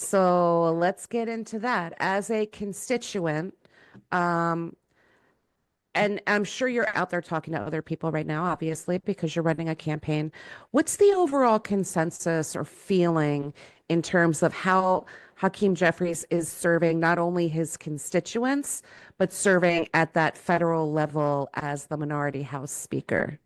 So let's get into that. As a constituent, um, and I'm sure you're out there talking to other people right now, obviously, because you're running a campaign. What's the overall consensus or feeling in terms of how Hakeem Jeffries is serving not only his constituents, but serving at that federal level as the minority House Speaker?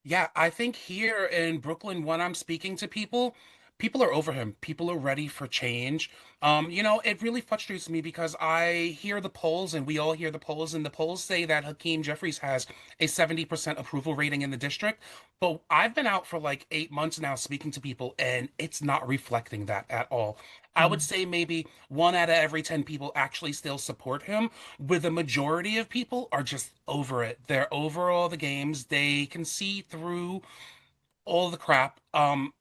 Yeah, I think here in Brooklyn, when I'm speaking to people, people are over him. People are ready for change. It really frustrates me because I hear the polls and we all hear the polls, and the polls say that Hakeem Jeffries has a 70% approval rating in the district. But I've been out for like 8 months now speaking to people, and it's not reflecting that at all. I would Mm. say maybe one out of every 10 people actually still support him, with the majority of people are just over it. They're over all the games. They can see through all the crap.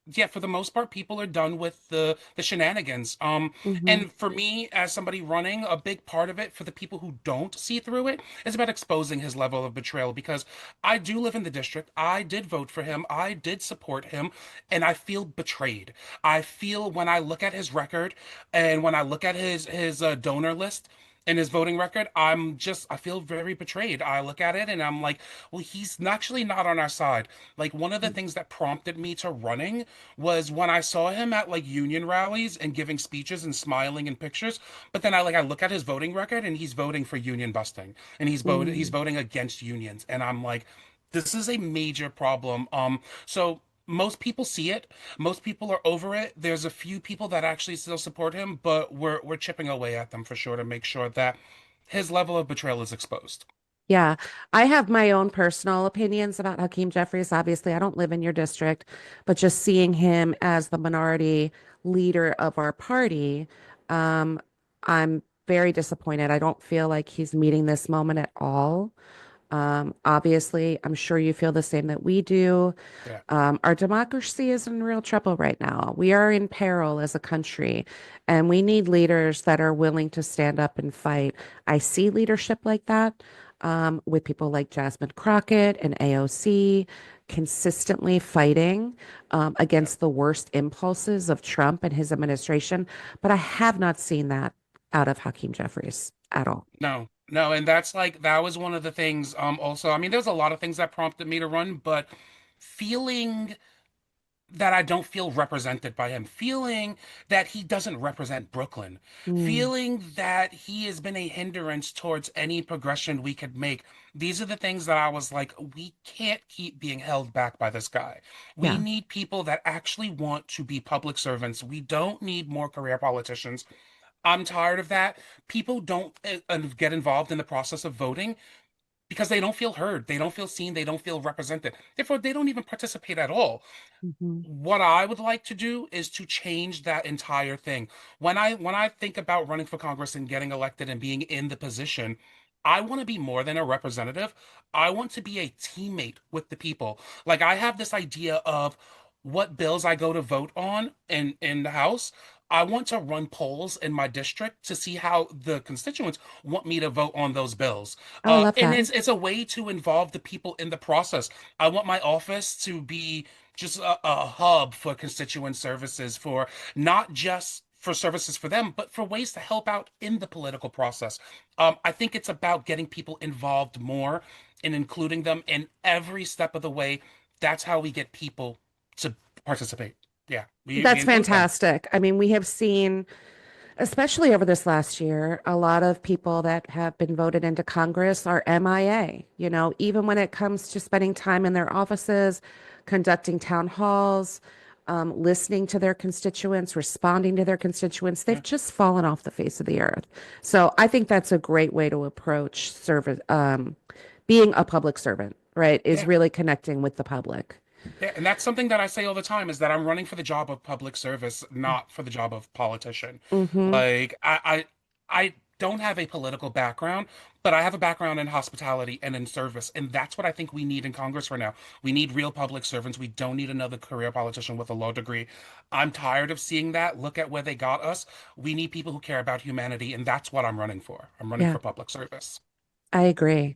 Yeah, for the most part, people are done with the shenanigans. Hmm. And for me, as somebody running, a big part of it for the people who don't see through it is about exposing his level of betrayal. Because I do live in the district, I did vote for him, I did support him, and I feel betrayed. I feel when I look at his record and when I look at his donor list and his voting record, I feel very betrayed. I look at it and I'm like, well, he's actually not on our side. Like, one of the things that prompted me to running was when I saw him at like union rallies and giving speeches and smiling in pictures. But then I look at his voting record and he's voting for union busting, and he's Mm. voting against unions, and I'm like, this is a major problem. So most people see it. Most people are over it. There's a few people that actually still support him, but we're chipping away at them for sure to make sure that his level of betrayal is exposed. Yeah, I have my own personal opinions about Hakeem Jeffries. Obviously, I don't live in your district, but just seeing him as the minority leader of our party, um, I'm very disappointed. I don't feel like he's meeting this moment at all. Obviously, I'm sure you feel the same that we do. Yeah. Our democracy is in real trouble right now. We are in peril as a country, and we need leaders that are willing to stand up and fight. I see leadership like that with people like Jasmine Crockett and AOC consistently fighting Yeah. against the worst impulses of Trump and his administration. But I have not seen that out of Hakeem Jeffries at all. No, no, and that's like that was one of the things. Also, I mean, there's a lot of things that prompted me to run, but feeling that I don't feel represented by him, feeling that he doesn't represent Brooklyn, Mm, feeling that he has been a hindrance towards any progression we could make. These are the things that I was like, we can't keep being held back by this guy. We yeah. need people that actually want to be public servants. We don't need more career politicians. I'm tired of that. People don't get involved in the process of voting because they don't feel heard, they don't feel seen, they don't feel represented. Therefore, they don't even participate at all. Mhm. What I would like to do is to change that entire thing. When I think about running for Congress and getting elected and being in the position, I want to be more than a representative. I want to be a teammate with the people. Like, I have this idea of what bills I go to vote on in the House. I want to run polls in my district to see how the constituents want me to vote on those bills. Oh, I love And that. it's a way to involve the people in the process. I want my office to be just a hub for constituent services, for not just for services for them, but for ways to help out in the political process. I think it's about getting people involved more and including them in every step of the way. That's how we get people to participate. Yeah, we That's include them. fantastic. I mean, we have seen, especially over this last year, a lot of people that have been voted into Congress are MIA. Even when it comes to spending time in their offices, conducting town halls, listening to their constituents, responding to their constituents, they've Yeah. just fallen off the face of the earth. So I think that's a great way to approach service, being a public servant, right? Is Yeah. really connecting with the public. Yeah, and that's something that I say all the time is that I'm running for the job of public service, not for the job of politician. Mm-hmm. Like, I don't have a political background, but I have a background in hospitality and in service, and that's what I think we need in Congress right now. We need real public servants. We don't need another career politician with a law degree. I'm tired of seeing that. Look at where they got us. We need people who care about humanity, and that's what I'm running for. I'm running Yeah, for public service. I agree.